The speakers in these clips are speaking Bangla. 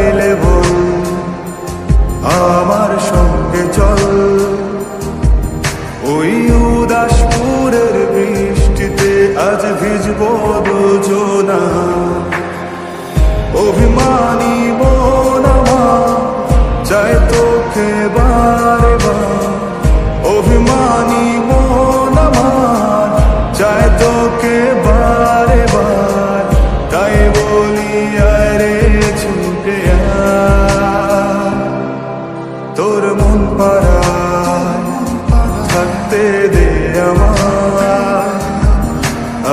চাইলে বল, আমার সঙ্গে চল। ওই উদাসপুরের বৃষ্টিতে আজ ভিজবো দুজনা। অভিমানী মন আমার চায় তোকে বারে বার, অভিমানী মন আমার চায় তোকে বারে বার। তাই বলি আরে ছুটে আয়, তোর মন পাড়ায় থাকতে দে আমায়।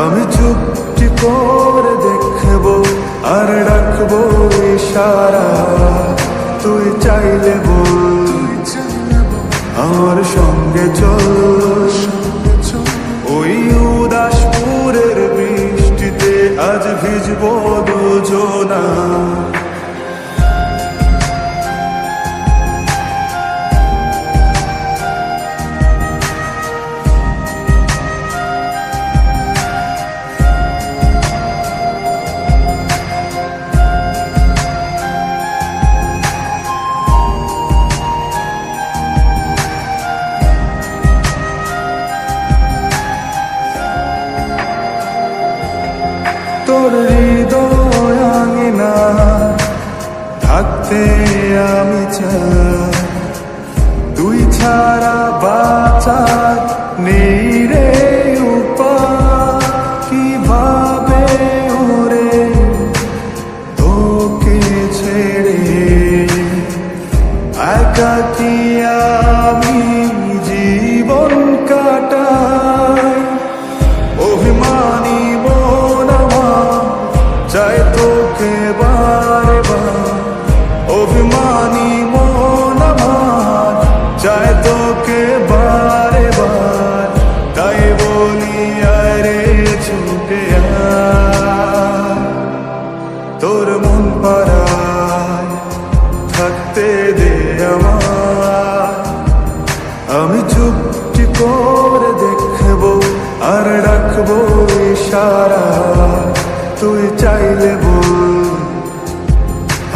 আমি চুপটি করে দেখবো আর রাখবো ইশারা। তুই চাইলে বল, আমার সঙ্গে চল। ওই উদাসপুরের বৃষ্টিতে আজ ভিজবো দুজনা। তোর হৃদয় আঙিনা থাকতে আমি চাই, তুই ছাড়া বাঁচার নেই রে উপায়। কিভাবে ওরে তোকে ছেড়ে একাকী আমি জীবন কাটাই। অভিমানী চাই তোকে বারে বার, অভিমানী মন আমার চাই তোকে বারে বার। তাই বলি আরে ছুটে আয়, তোর মন পাড়ায় থাকতে দে আমায়। আমি চুপটি করে দেখবো আর রাখবো ইশারা। তুই চাইলে বল,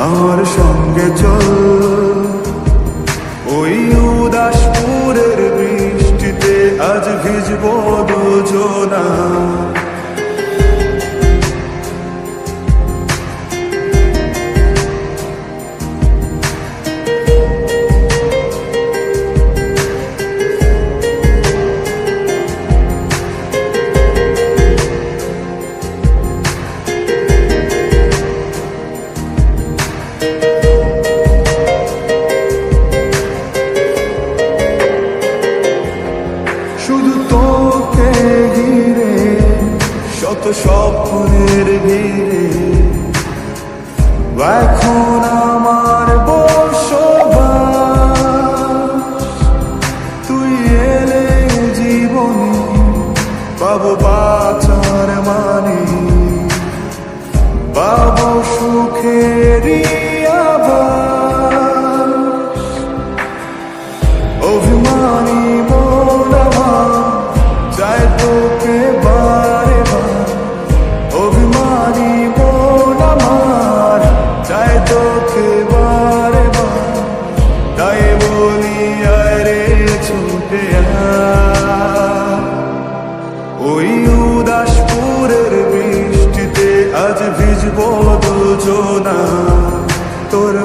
আমার সঙ্গে চল। ওই উদাসপুরের বৃষ্টিতে আজ ভিজবো দুজনা। শুধু তোকে ঘিরে শত স্বপ্নের ভিড়ে এখন আমার বসবাস। তুই এলে জীবনে পাবো বাঁচার মানে, পাবো সুখেরই আভাস। অভিমানী মন আমার চায় তোকে বারে বার, অভিমানী মন আমার চায় তোকে বারে বার। তাই বলি আরে ছুটে আয়, ওই উদাসপুরের বৃষ্টিতে আজ ভিজবো দুজনা। তোর